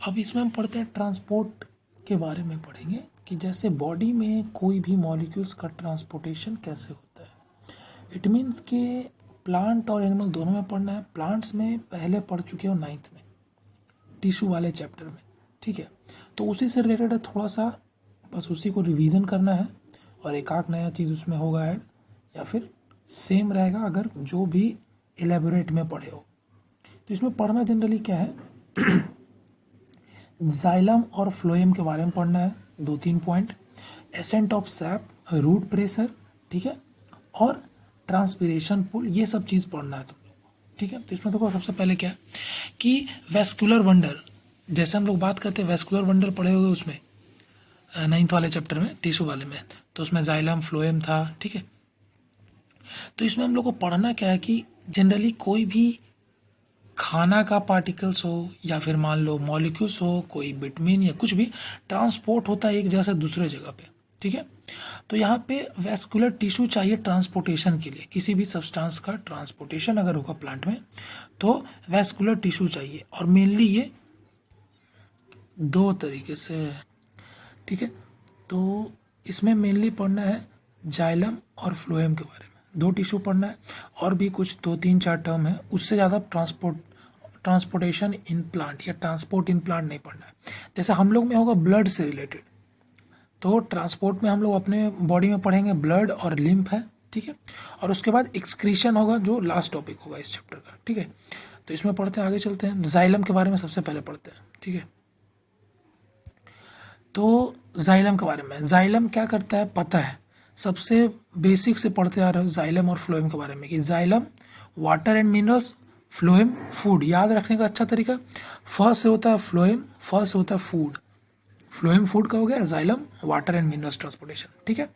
अब इसमें हम पढ़ते हैं ट्रांसपोर्ट के बारे में पढ़ेंगे कि जैसे बॉडी में कोई भी मॉलिक्यूल्स का ट्रांसपोर्टेशन कैसे होता है। इट मीन्स कि प्लांट और एनिमल दोनों में पढ़ना है। प्लांट्स में पहले पढ़ चुके हो 9th में टिश्यू वाले चैप्टर में, ठीक है। तो उसी से रिलेटेड है थोड़ा सा, बस उसी को रिवीजन करना है और एक आध नया चीज़ उसमें होगा ऐड, या फिर सेम रहेगा अगर जो भी एलेबोरेट में पढ़े हो। तो इसमें पढ़ना जनरली क्या है, जाइलम और फ्लोएम के बारे में पढ़ना है, 2-3 point, ascent of sap, root pressure, ठीक है, और ट्रांसपिरेशन पुल, ये सब चीज़ पढ़ना है तुम लोग को, ठीक है। तो इसमें देखो सबसे पहले क्या है कि वेस्कुलर वंडर, जैसे हम लोग बात करते हैं वेस्कुलर वंडर पढ़े हुए उसमें 9th वाले चैप्टर में टिश्यू वाले में, तो उसमें जाइलम फ्लोएम था, ठीक है। तो इसमें हम लोग को पढ़ना क्या है कि जनरली कोई भी खाना का पार्टिकल्स हो या फिर मान लो मॉलिक्यूल्स हो, कोई विटामिन या कुछ भी ट्रांसपोर्ट होता है एक जगह से दूसरे जगह पे, ठीक है। तो यहाँ पे वैस्कुलर टिश्यू चाहिए ट्रांसपोर्टेशन के लिए, किसी भी सब्सटेंस का ट्रांसपोर्टेशन अगर होगा प्लांट में तो वैस्कुलर टिश्यू चाहिए, और मेनली ये 2 तरीके से है, ठीक है। तो इसमें मेनली पढ़ना है जाइलम और फ्लोएम के बारे में, 2 टिश्यू पढ़ना है, और भी कुछ 2-3-4 टर्म है, उससे ज़्यादा ट्रांसपोर्टेशन इन प्लांट या ट्रांसपोर्ट इन प्लांट नहीं पढ़ना है। जैसे हम लोग में होगा ब्लड से रिलेटेड, तो ट्रांसपोर्ट में हम लोग अपने बॉडी में पढ़ेंगे ब्लड और लिम्फ है, ठीक है। और उसके बाद एक्सक्रीशन होगा जो लास्ट टॉपिक होगा इस चैप्टर का, ठीक है। तो इसमें पढ़ते हैं, आगे चलते हैं। जाइलम के बारे में सबसे पहले पढ़ते हैं, ठीक है। तो जाइलम के बारे में, जाइलम क्या करता है पता है, सबसे बेसिक से पढ़ते आ रहे हो जाइलम और फ्लोएम के बारे में कि xylem water and minerals, phloem food. याद रखने का अच्छा तरीका, फर्स्ट से होता है फ्लोएम, फर्स्ट से होता है फूड। फ्लोएम फूड का हो गया, xylem water and minerals transportation, ठीक है।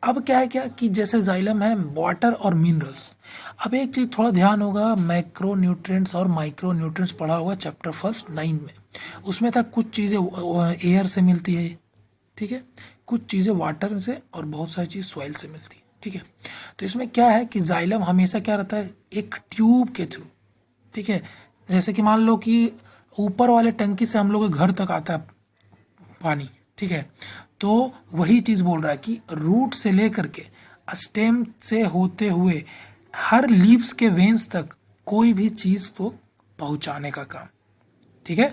अब क्या है क्या कि जैसे जाइलम है वाटर और मिनरल्स, अब एक चीज़ थोड़ा ध्यान होगा, मैक्रो न्यूट्रिएंट्स और माइक्रो न्यूट्रिएंट्स पढ़ा होगा चैप्टर फर्स्ट 9 में, उसमें था कुछ चीज़ें एयर से मिलती है, ठीक है, कुछ चीज़ें वाटर से और बहुत सारी चीज़ सॉइल से मिलती है, ठीक है। तो इसमें क्या है कि जाइलम हमेशा क्या रहता है एक ट्यूब के थ्रू, ठीक है। जैसे कि मान लो कि ऊपर वाले टंकी से हम लोग के घर तक आता है पानी, ठीक है। तो वही चीज़ बोल रहा है कि रूट से लेकर के स्टेम से होते हुए हर लीव्स के वेन्स तक कोई भी चीज़ को पहुंचाने का काम, ठीक है।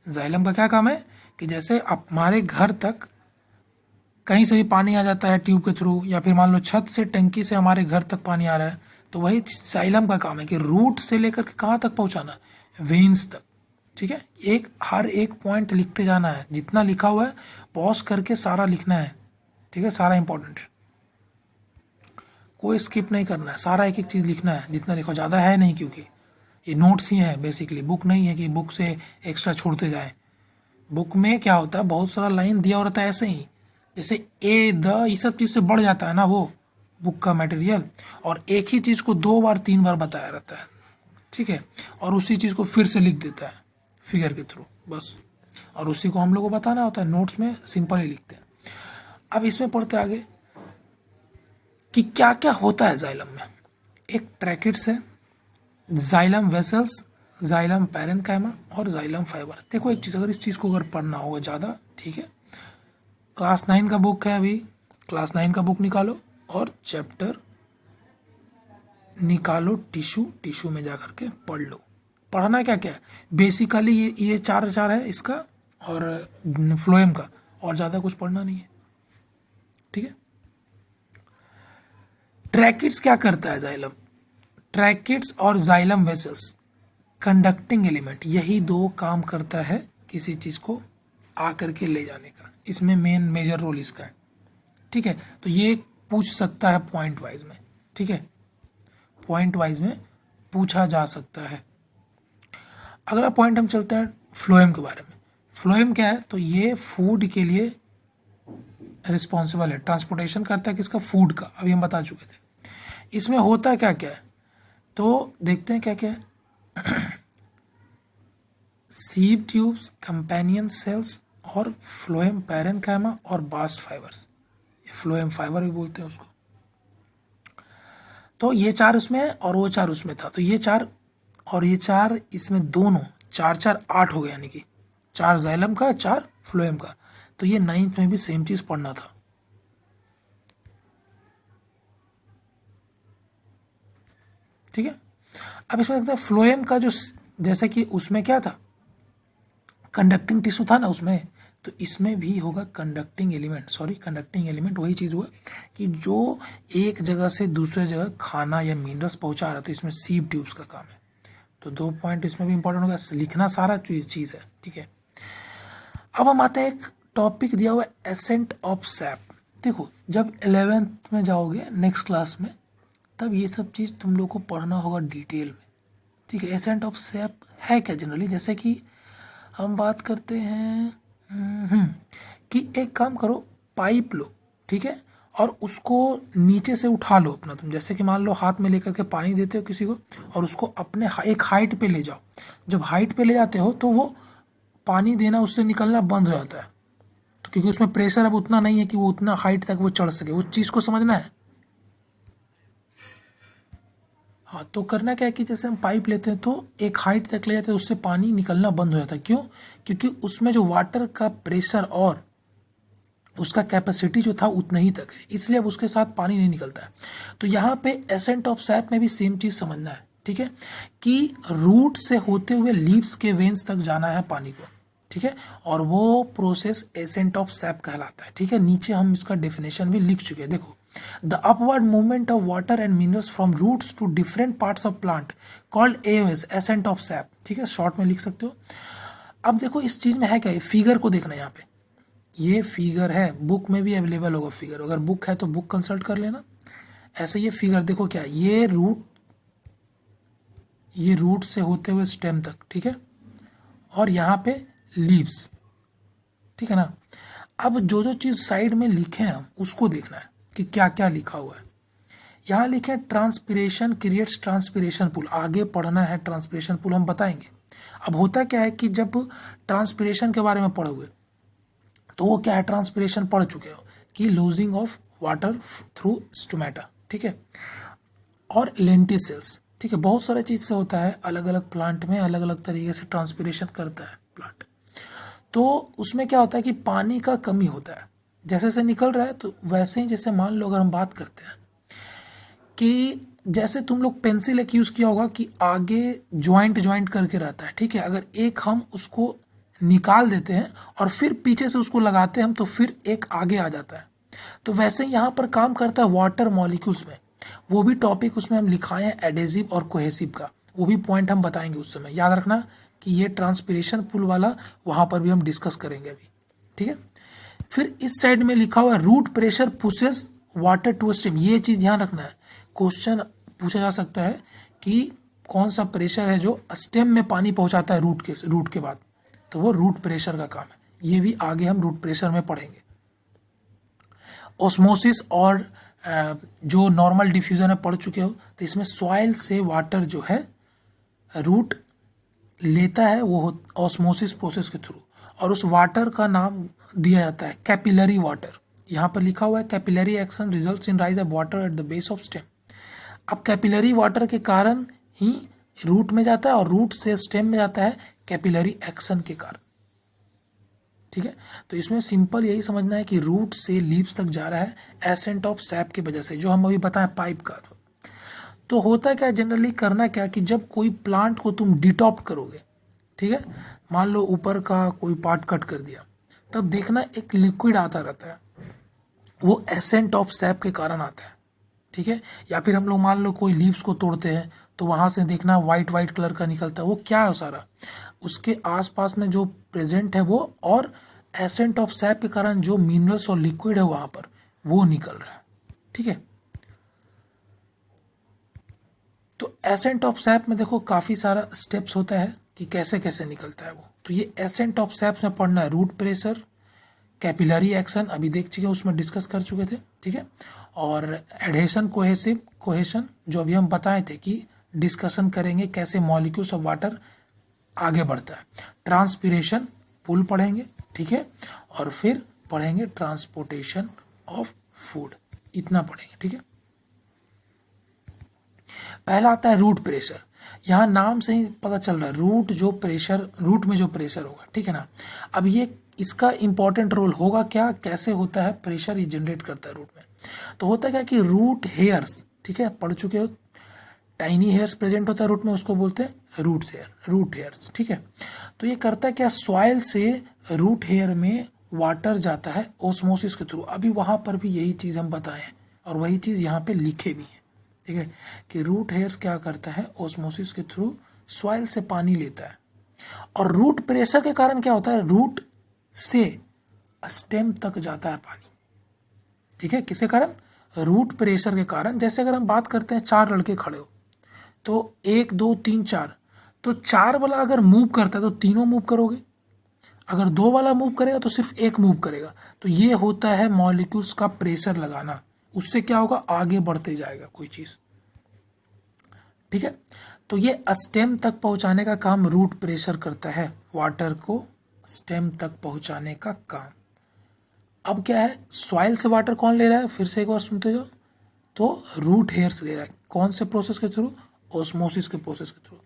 जाइलम का क्या काम है कि जैसे हमारे घर तक कहीं से भी पानी आ जाता है ट्यूब के थ्रू, या फिर मान लो छत से टंकी से हमारे घर तक पानी आ रहा है, तो वही जाइलम का काम है कि रूट से लेकर के कहाँ तक पहुँचाना, वेन्स तक, ठीक है। हर एक पॉइंट लिखते जाना है, जितना लिखा हुआ है पॉज करके सारा लिखना है, ठीक है, सारा इंपॉर्टेंट है, कोई स्किप नहीं करना है, सारा एक एक चीज़ लिखना है, जितना लिखा, ज़्यादा है नहीं, क्योंकि ये नोट्स ही है बेसिकली, बुक नहीं है कि बुक से एक्स्ट्रा छोड़ते जाएं। बुक में क्या होता है बहुत सारा लाइन दिया रहता है ऐसे ही, जैसे ए द, ये सब चीज़ से बढ़ जाता है ना वो बुक का मटेरियल, और एक ही चीज़ को 2 बार 3 बार बताया रहता है, ठीक है, और उसी चीज़ को फिर से लिख देता है फिगर के थ्रू बस, और उसी को हम लोग को बताना होता है, नोट्स में सिंपल ही लिखते हैं। अब इसमें पढ़ते आगे कि क्या क्या होता है जाइलम में। एक ट्रैकिट्स है, जाइलम वेसल्स, जाइलम पैरेन्काइमा और जाइलम फाइबर। देखो एक चीज़, अगर इस चीज़ को अगर पढ़ना होगा ज़्यादा, ठीक है, क्लास 9 का बुक है, अभी क्लास 9 का बुक निकालो और चैप्टर निकालो टिश्यू में जा कर के पढ़ लो। पढ़ना क्या क्या है बेसिकली, ये 4 है इसका और फ्लोएम का, और ज़्यादा कुछ पढ़ना नहीं है, ठीक है। ट्रैकिट्स क्या करता है जाइलम, ट्रैकिट्स और जाइलम वेसल्स कंडक्टिंग एलिमेंट, यही 2 काम करता है किसी चीज़ को आकर के ले जाने का, इसमें मेजर रोल इसका है, ठीक है। तो ये पूछ सकता है पॉइंट वाइज में, ठीक है, पॉइंट वाइज में पूछा जा सकता है। अगला पॉइंट हम चलते हैं फ्लोएम के बारे में। फ्लोएम क्या है, तो ये फूड के लिए रिस्पॉन्सिबल है, ट्रांसपोर्टेशन करता है किसका, फूड का, अभी हम बता चुके थे। इसमें होता क्या क्या है तो देखते हैं क्या क्या है। सीव ट्यूब्स, कंपेनियन सेल्स और फ्लोएम पैरेन्काइमा और बास्ट फाइबर्स, फ्लोएम फाइबर भी बोलते हैं उसको। तो ये 4 उसमें और वो 4 उसमें था, तो ये 4 और ये 4 इसमें दोनों चार चार 8 हो गया, यानी कि 4 जाइलम का 4 फ्लोएम का। तो ये 9th में भी सेम चीज़ पढ़ना था। ठीक है, अब इसमें देखते हैं फ्लोएम का जो, जैसे कि उसमें क्या था, कंडक्टिंग टिश्यू था ना उसमें, तो इसमें भी होगा conducting element. Sorry, conducting element वही चीज़ हुआ कि जो एक जगह से दूसरे जगह खाना या मिनरल्स पहुंचा रहा है, तो इसमें सीव ट्यूब्स का काम है। तो 2 पॉइंट इसमें भी इंपॉर्टेंट होगा, लिखना सारा चीज़ है। ठीक है, अब हम आते हैं, एक टॉपिक दिया हुआ है एसेंट ऑफ सैप। देखो, जब 11th में जाओगे नेक्स्ट क्लास में, तब ये सब चीज़ तुम लोग को पढ़ना होगा डिटेल में। ठीक है, एसेंट ऑफ सैप है क्या जनरली, जैसे कि हम बात करते हैं कि एक काम करो, पाइप लो, ठीक है, और उसको नीचे से उठा लो अपना तुम, जैसे कि मान लो हाथ में लेकर के पानी देते हो किसी को, और उसको अपने एक हाइट पे ले जाओ। जब हाइट पे ले जाते हो तो वो पानी देना उससे निकलना बंद हो जाता है, तो क्योंकि उसमें प्रेशर अब उतना नहीं है कि वो उतना हाइट तक वो चढ़ सके। वो चीज़ को समझना है। हाँ, तो करना क्या है कि जैसे हम पाइप लेते हैं तो एक हाइट तक ले जाते हैं, उससे पानी निकलना बंद हो जाता है। क्यों? क्योंकि उसमें जो वाटर का प्रेशर और उसका कैपेसिटी जो था उतना ही तक है, इसलिए अब उसके साथ पानी नहीं निकलता है। तो यहाँ पे एसेंट ऑफ सैप में भी सेम चीज़ समझना है। ठीक है, कि रूट से होते हुए लीव्स के वेन्स तक जाना है पानी को। ठीक है, और वो प्रोसेस एसेंट ऑफ सैप कहलाता है। ठीक है, नीचे हम इसका डेफिनेशन भी लिख चुके हैं, देखो। The upward movement of water and minerals from roots to different parts of plant called AOS, ascent of sap. ठीक है, शॉर्ट में लिख सकते हो। अब देखो इस चीज़ में है क्या, फिगर को देखना है यहाँ पे। ये फिगर है, बुक में भी अवेलेबल होगा फिगर, अगर बुक है तो बुक कंसल्ट कर लेना। ऐसे ये फिगर देखो, क्या ये रूट से होते हुए स्टेम तक, ठीक है, और यहाँ पे लीव्स। ठीक है ना। अब जो जो चीज़ साइड में लिखे हैं हम उसको देखना है कि क्या क्या लिखा हुआ है। यहाँ लिखे ट्रांसपिरेशन क्रिएट्स ट्रांसपिरेशन पुल, आगे पढ़ना है ट्रांसपिरेशन पुल, हम बताएंगे। अब होता क्या है कि जब ट्रांसपिरेशन के बारे में पढ़ोगे तो वो क्या है, ट्रांसपिरेशन पढ़ चुके हो कि losing of water through stomata. ठीक है, और लेंटिसेल्स। ठीक है, बहुत सारे चीज़ से होता है, अलग अलग प्लांट में अलग अलग तरीके से ट्रांसपिरेशन करता है प्लांट। तो उसमें क्या होता है कि पानी का कमी होता है, जैसे जैसे निकल रहा है। तो वैसे ही जैसे मान लो अगर हम बात करते हैं कि जैसे तुम लोग पेंसिल एक यूज़ किया होगा कि आगे ज्वाइंट ज्वाइंट करके रहता है। ठीक है, अगर एक हम उसको निकाल देते हैं और फिर पीछे से उसको लगाते हैं हम, तो फिर एक आगे आ जाता है। तो वैसे ही यहाँ पर काम करता है वाटर मॉलिक्यूल्स में। वो भी टॉपिक उसमें हम लिखाए हैं एडेसिव और कोहेसिव का, वो भी पॉइंट हम बताएंगे उस समय। याद रखना कि ये ट्रांसपिरेशन पुल वाला वहाँ पर भी हम डिस्कस करेंगे अभी। ठीक है, फिर इस साइड में लिखा हुआ है root pressure pushes water to stream. ये चीज़ ध्यान रखना है, क्वेश्चन पूछा जा सकता है कि कौन सा प्रेशर है जो स्टेम में पानी पहुंचाता है रूट के बाद, तो वो रूट प्रेशर का काम है। ये भी आगे हम रूट प्रेशर में पढ़ेंगे। ओस्मोसिस और जो नॉर्मल डिफ्यूजन है पढ़ चुके हो, तो इसमें सॉइल से वाटर जो है रूट लेता है, वो ऑस्मोसिस प्रोसेस के थ्रू, और उस वाटर का नाम दिया जाता है कैपिलरी वाटर। यहाँ पर लिखा हुआ है capillary action results in rise of water at the base of stem. अब कैपिलरी वाटर के कारण ही रूट में जाता है, और रूट से स्टेम में जाता है कैपिलरी एक्शन के कारण। ठीक है, तो इसमें सिंपल यही समझना है कि रूट से लीव्स तक जा रहा है एसेंट ऑफ सैप की वजह से, जो हम अभी बताएं पाइप का। तो होता क्या, जनरली करना क्या कि जब कोई प्लांट को तुम डिटॉप करोगे, ठीक है, मान लो ऊपर का कोई पार्ट कट कर दिया, तब देखना एक लिक्विड आता रहता है, वो एसेंट ऑफ सैप के कारण आता है। ठीक है, या फिर हम लोग मान लो कोई लीव्स को तोड़ते हैं तो वहाँ से देखना वाइट वाइट कलर का निकलता है, वो क्या है सारा, उसके आसपास में जो प्रेजेंट है वो, और एसेंट ऑफ सैप के कारण जो मिनरल्स और लिक्विड है वहाँ पर वो निकल रहा है। ठीक है, तो एसेंट ऑफ सैप में देखो काफ़ी सारा स्टेप्स होता है कि कैसे कैसे निकलता है वो। तो ये एसेंट ऑफ सैप में पढ़ना है रूट प्रेशर, कैपिलरी एक्शन अभी देख चुके, उसमें डिस्कस कर चुके थे। ठीक है, और एडहेशन कोहेशन जो अभी हम बताए थे कि डिस्कशन करेंगे कैसे मॉलिक्यूल्स ऑफ वाटर आगे बढ़ता है। ट्रांसपिरेशन पुल पढ़ेंगे, ठीक है, और फिर पढ़ेंगे ट्रांसपोर्टेशन ऑफ फूड, इतना पढ़ेंगे। ठीक है, पहला आता है रूट प्रेशर। यहाँ नाम से ही पता चल रहा है रूट जो प्रेशर, रूट में जो प्रेशर होगा, ठीक है ना। अब ये इसका इंपॉर्टेंट रोल होगा क्या, कैसे होता है प्रेशर ये जनरेट करता है रूट में। तो होता क्या कि रूट हेयर्स, ठीक है, पढ़ चुके हो, टाइनी हेयर्स प्रेजेंट होता है रूट में, उसको बोलते हैं रूट हेयर, रूट हेयर्स, ठीक है। तो ये करता है क्या, सॉइल से रूट हेयर में वाटर जाता है ओस्मोसिस के थ्रू। अभी वहाँ पर भी यही चीज़ हम बताएं और वही चीज़ यहाँ पे लिखे भी हैं, ठीक है, कि रूट हेयर्स क्या करता है, ओस्मोसिस के थ्रू सॉइल से पानी लेता है। और रूट प्रेशर के कारण क्या होता है, रूट से स्टेम तक जाता है पानी, ठीक है, किसके कारण, रूट प्रेशर के कारण। जैसे अगर हम बात करते हैं 4 लड़के खड़े हो, तो 1 2 3 4, तो 4 वाला अगर मूव करता है तो तीनों मूव करोगे, अगर 2 वाला मूव करेगा तो सिर्फ 1 मूव करेगा। तो ये होता है मॉलिक्यूल्स का प्रेशर लगाना, उससे क्या होगा, आगे बढ़ते जाएगा कोई चीज़, ठीक है। तो ये स्टेम तक पहुंचाने का काम रूट प्रेशर करता है, वाटर को स्टेम तक पहुंचाने का काम। अब क्या है, सॉइल से वाटर कौन ले रहा है, फिर से एक बार सुनते जाओ, तो रूट हेयर्स ले रहा है, कौन से प्रोसेस के थ्रू, ओस्मोसिस के प्रोसेस के थ्रू।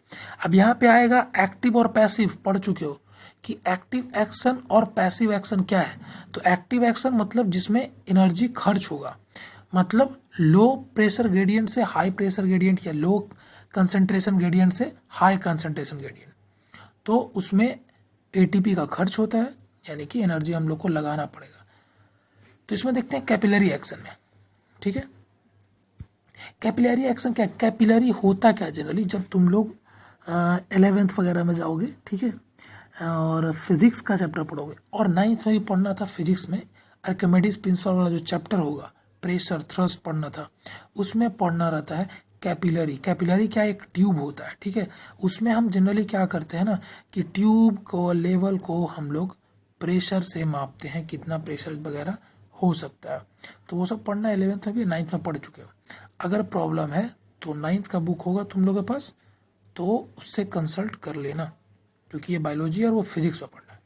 अब यहाँ पे आएगा एक्टिव और पैसिव, पढ़ चुके हो कि एक्टिव एक्शन और पैसिव एक्शन क्या है। तो एक्टिव एक्शन मतलब जिसमें एनर्जी खर्च होगा, मतलब लो प्रेशर ग्रेडियंट से हाई प्रेशर ग्रेडियंट, या लो कंसंट्रेशन ग्रेडियंट से हाई कंसंट्रेशन ग्रेडियंट, तो उसमें एटीपी का खर्च होता है, यानी कि एनर्जी हम लोग को लगाना पड़ेगा। तो इसमें देखते हैं कैपिलरी एक्शन में, ठीक है। कैपिलरी एक्शन क्या, कैपिलरी होता क्या जनरली, जब तुम लोग 11th वगैरह में जाओगे, ठीक है, और फिजिक्स का चैप्टर पढ़ोगे, और 9th में भी पढ़ना था फिजिक्स में, आर्किमिडीज प्रिंसिपल वाला जो चैप्टर होगा, प्रेशर थ्रस्ट पढ़ना था, उसमें पढ़ना रहता है कैपिलरी। कैपिलरी क्या, एक ट्यूब होता है, ठीक है, उसमें हम जनरली क्या करते हैं ना, कि ट्यूब को लेवल को हम लोग प्रेशर से मापते हैं, कितना प्रेशर वगैरह हो सकता है। तो वो सब पढ़ना 11th में भी, 9th में पढ़ चुके हो। अगर प्रॉब्लम है तो 9th का बुक होगा तुम लोगों के पास, तो उससे कंसल्ट कर लेना, क्योंकि ये बायोलॉजी और वो फिजिक्स में पढ़ना है।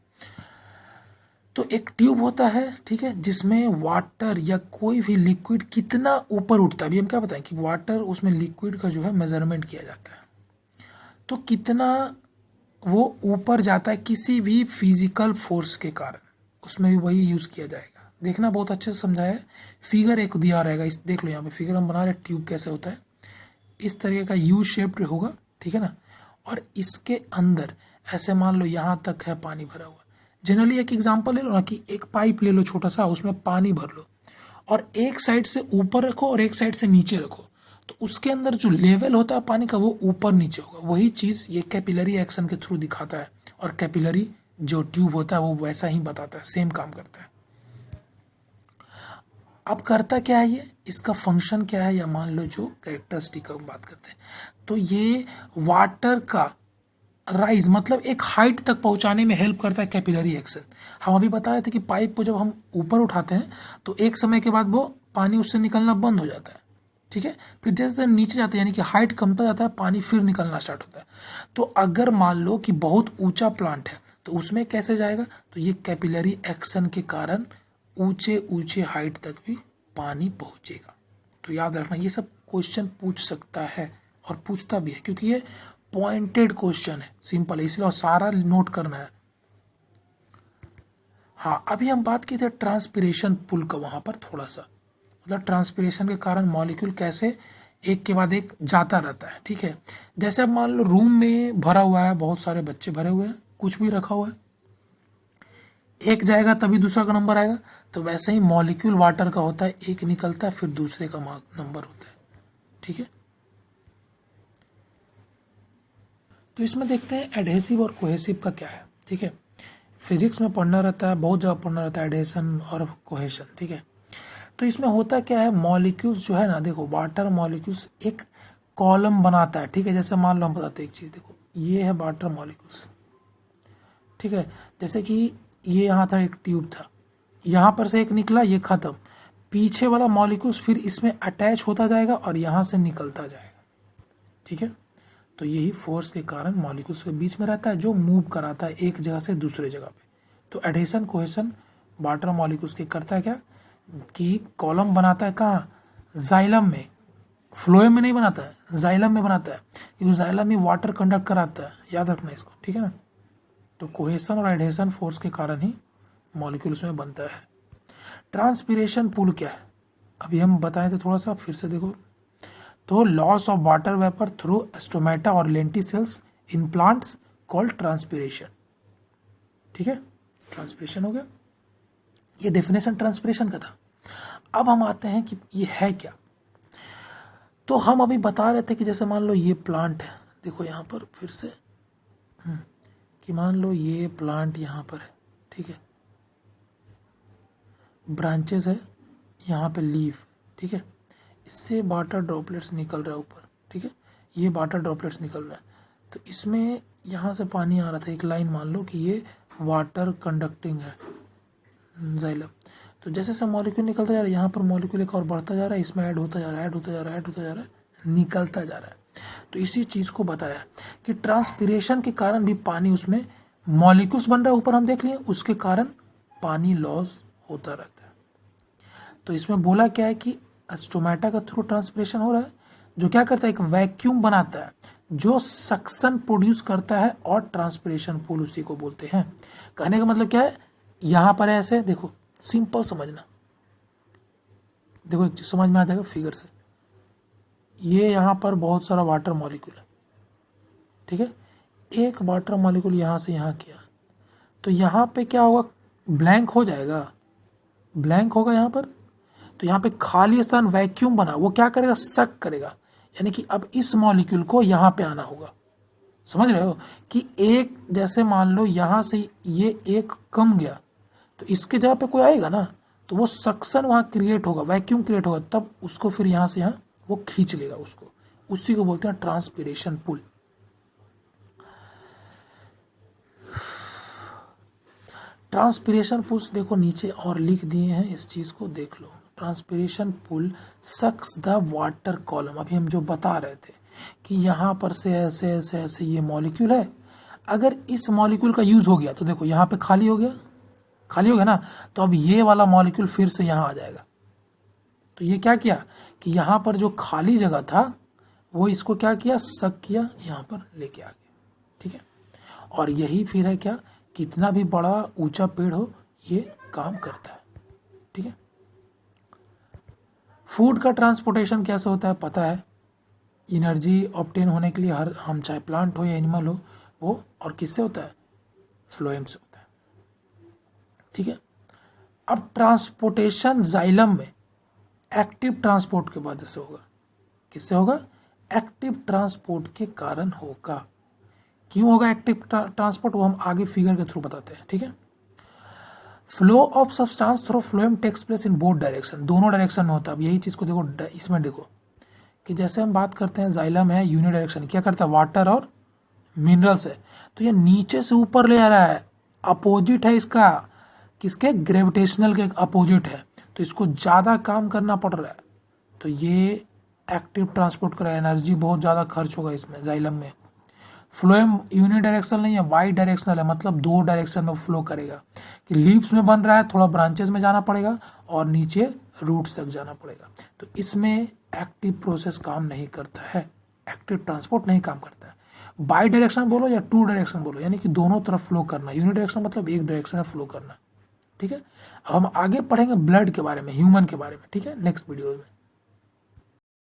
तो एक ट्यूब होता है, ठीक है, जिसमें वाटर या कोई भी लिक्विड कितना ऊपर उठता है। अभी हम क्या बताएं कि वाटर, उसमें लिक्विड का जो है मेजरमेंट किया जाता है, तो कितना वो ऊपर जाता है किसी भी फिजिकल फोर्स के कारण, उसमें भी वही यूज़ किया जाएगा। देखना, बहुत अच्छे से समझाया है, फिगर एक दिया रहेगा, इस देख लो, यहाँ पे फिगर हम बना रहे हैं, ट्यूब कैसे होता है, इस तरीके का यू शेप्ड होगा, ठीक है ना। और इसके अंदर ऐसे मान लो यहाँ तक है पानी भरा हुआ। जनरली एक एग्जांपल ले लो ना, कि एक पाइप ले लो छोटा सा, उसमें पानी भर लो, और एक साइड से ऊपर रखो और एक साइड से नीचे रखो, तो उसके अंदर जो लेवल होता है पानी का वो ऊपर नीचे होगा। वही चीज़ ये कैपिलरी एक्शन के थ्रू दिखाता है, और कैपिलरी जो ट्यूब होता है वो वैसा ही बताता है, सेम काम करता है। अब करता क्या है ये, इसका फंक्शन क्या है, या मान लो जो कैरेक्टरिस्टिक का हम बात करते हैं, तो ये वाटर का राइज, मतलब एक हाइट तक पहुंचाने में हेल्प करता है कैपिलरी एक्शन। हम अभी बता रहे थे कि पाइप को जब हम ऊपर उठाते हैं तो एक समय के बाद वो पानी उससे निकलना बंद हो जाता है, ठीक है, फिर जैसे जैसे नीचे जाते हैं, यानी कि हाइट कमता जाता है, पानी फिर निकलना स्टार्ट होता है। तो अगर मान लो कि बहुत ऊंचा प्लांट है, तो उसमें कैसे जाएगा, तो ये कैपिलरी एक्शन के कारण ऊंचे ऊंचे हाइट तक भी पानी पहुंचेगा। तो याद रखना, ये सब क्वेश्चन पूछ सकता है और पूछता भी है, क्योंकि ये पॉइंटेड क्वेश्चन है, सिंपल है, इसलिए और सारा नोट करना है। हाँ, अभी हम बात की थे ट्रांसपिरेशन पुल का, वहाँ पर थोड़ा सा, मतलब ट्रांसपिरेशन के कारण मॉलिक्यूल कैसे एक के बाद एक जाता रहता है, ठीक है। जैसे अब मान लो रूम में भरा हुआ है, बहुत सारे बच्चे भरे हुए हैं, कुछ भी रखा हुआ है, एक जाएगा तभी दूसरा का नंबर आएगा, तो वैसे ही मॉलिक्यूल वाटर का होता है, एक निकलता है फिर दूसरे का नंबर होता है, ठीक है। तो इसमें देखते हैं एडहेसिव और कोहेसिव का क्या है, ठीक है। फिजिक्स में पढ़ना रहता है, बहुत जगह पढ़ना रहता है एडहेशन और कोहेशन, ठीक है। तो इसमें होता क्या है, मॉलिक्यूल्स जो है ना, देखो वाटर मॉलिक्यूल्स एक कॉलम बनाता है, ठीक है। जैसे मान लो हम बताते हैं एक चीज़, देखो ये है वाटर मॉलिक्यूल्स, ठीक है। जैसे कि ये यहाँ था, एक ट्यूब था, यहाँ पर से एक निकला, ये ख़त्म, पीछे वाला मॉलिक्यूल्स फिर इसमें अटैच होता जाएगा और यहाँ से निकलता जाएगा, ठीक है। तो यही फोर्स के कारण मॉलिक्यूल्स के बीच में रहता है, जो मूव कराता है एक जगह से दूसरे जगह पे। तो एडहेशन कोहेशन वाटर मॉलिक्यूल्स के करता है क्या, कि कॉलम बनाता है कहाँ, जाइलम में, फ्लोएम में नहीं बनाता है, जाइलम में बनाता है, क्योंकि जाइलम में वाटर कंडक्ट कराता है, याद रखना इसको, ठीक है ना। तो कोहेशन और एडहेशन फोर्स के कारण ही मॉलिक्यूल्स में बनता है। ट्रांसपिरेशन पूल क्या है, अभी हम बताए थे थोड़ा सा, फिर से देखो। तो loss of water vapour through stomata और lenticels in plants called transpiration, ठीक है। ट्रांसपिरेशन हो गया, ये डेफिनेशन ट्रांसपिरेशन का था। अब हम आते हैं कि ये है क्या। तो हम अभी बता रहे थे कि जैसे मान लो ये प्लांट है, देखो यहाँ पर फिर से कि मान लो ये प्लांट यहाँ पर है, ठीक है, ब्रांचेस है, यहाँ पे लीफ, ठीक है, इससे वाटर ड्रॉपलेट्स निकल रहा है ऊपर, ठीक है, ये वाटर ड्रॉपलेट्स निकल रहा है। तो इसमें यहाँ से पानी आ रहा था, एक लाइन मान लो कि ये वाटर कंडक्टिंग है जाइलम। तो जैसे जैसे मॉलिक्यूल निकलता जा रहा है, यहाँ पर मॉलिक्यूल एक और बढ़ता जा रहा है, इसमें ऐड होता जा रहा है, ऐड होता जा रहा है, ऐड होता जा रहा है, निकलता जा रहा है। तो इसी चीज़ को बताया कि ट्रांसपिरेशन के कारण भी पानी उसमें मॉलिक्यूल्स बन रहा है, ऊपर हम देख लिए, उसके कारण पानी लॉस होता रहता है। तो इसमें बोला क्या है कि स्टोमेटा का थ्रू ट्रांसपिरेशन हो रहा है, जो क्या करता है, एक वैक्यूम बनाता है जो सक्शन प्रोड्यूस करता है, और ट्रांसपिरेशन पूल उसी को बोलते हैं। कहने का मतलब क्या है, यहाँ पर ऐसे देखो, सिंपल समझना, देखो एक चीज समझ में आ जाएगा फिगर से। ये यहाँ पर बहुत सारा वाटर मॉलिक्यूल है, ठीक है, एक वाटर मॉलिक्यूल यहाँ से यहाँ किया, तो यहाँ पे क्या होगा, ब्लैंक हो जाएगा, ब्लैंक होगा यहाँ पर। तो यहाँ पे खाली स्थान वैक्यूम बना, वो क्या करेगा, सक करेगा, यानी कि अब इस मॉलिक्यूल को यहाँ पे आना होगा। समझ रहे हो कि एक जैसे मान लो यहाँ से ये एक कम गया, तो इसके जगह पे कोई आएगा ना, तो वो सक्शन वहाँ क्रिएट होगा, वैक्यूम क्रिएट होगा, तब उसको फिर यहाँ से यहाँ वो खींच लेगा उसको, उसी को बोलते हैं ट्रांसपिरेशन पुल। ट्रांसपिरेशन पुल्स देखो नीचे और लिख दिए हैं, इस चीज़ को देख लो। Transpiration pull sucks the water column, अभी हम जो बता रहे थे कि यहाँ पर से ऐसे ऐसे ऐसे ये मॉलिक्यूल है, अगर इस मॉलिक्यूल का यूज़ हो गया तो देखो यहाँ पे खाली हो गया, खाली हो गया ना, तो अब ये वाला मॉलिक्यूल फिर से यहाँ आ जाएगा। तो ये क्या किया कि यहाँ पर जो खाली जगह था वो इसको क्या किया, सक किया, यहाँ पर लेके आ गया, ठीक है। और यही फिर है क्या, कितना भी बड़ा ऊंचा पेड़ हो ये काम करता है, ठीक है। फूड का ट्रांसपोर्टेशन कैसे होता है पता है, एनर्जी ऑब्टेन होने के लिए हर हम चाहे प्लांट हो या एनिमल हो, वो और किससे होता है, फ्लोएम से होता है, ठीक है। अब ट्रांसपोर्टेशन जाइलम में एक्टिव ट्रांसपोर्ट के बाद से होगा, किससे होगा, एक्टिव ट्रांसपोर्ट के कारण होगा। क्यों होगा एक्टिव ट्रांसपोर्ट, वो हम आगे फिगर के थ्रू बताते हैं, ठीक है। Flow of substance through phloem takes place in both direction, दोनों डायरेक्शन में होता है। अब यही चीज़ को देखो, इसमें देखो कि जैसे हम बात करते हैं जाइलम है यूनि डायरेक्शन, क्या करता है, वाटर और मिनरल्स है, तो ये नीचे से ऊपर ले आ रहा है, अपोजिट है इसका, किसके, ग्रेविटेशनल के अपोजिट है, तो इसको ज़्यादा काम करना पड़ रहा है, तो ये एक्टिव ट्रांसपोर्ट कर रहा है, एनर्जी बहुत ज़्यादा खर्च होगा इसमें जाइलम में। फ्लोएम यूनि डायरेक्शनल नहीं है, वाई डायरेक्शनल है, मतलब दो डायरेक्शन में फ्लो करेगा, कि लीव्स में बन रहा है, थोड़ा ब्रांचेस में जाना पड़ेगा और नीचे रूट्स तक जाना पड़ेगा। तो इसमें एक्टिव प्रोसेस काम नहीं करता है, एक्टिव ट्रांसपोर्ट नहीं काम करता है। बाई डायरेक्शन बोलो या टू डायरेक्शन बोलो, यानी कि दोनों तरफ फ्लो करना, यूनि डायरेक्शन मतलब एक डायरेक्शन में फ्लो करना, ठीक है। अब हम आगे पढ़ेंगे ब्लड के बारे में, ह्यूमन के बारे में, ठीक है, नेक्स्ट वीडियो में।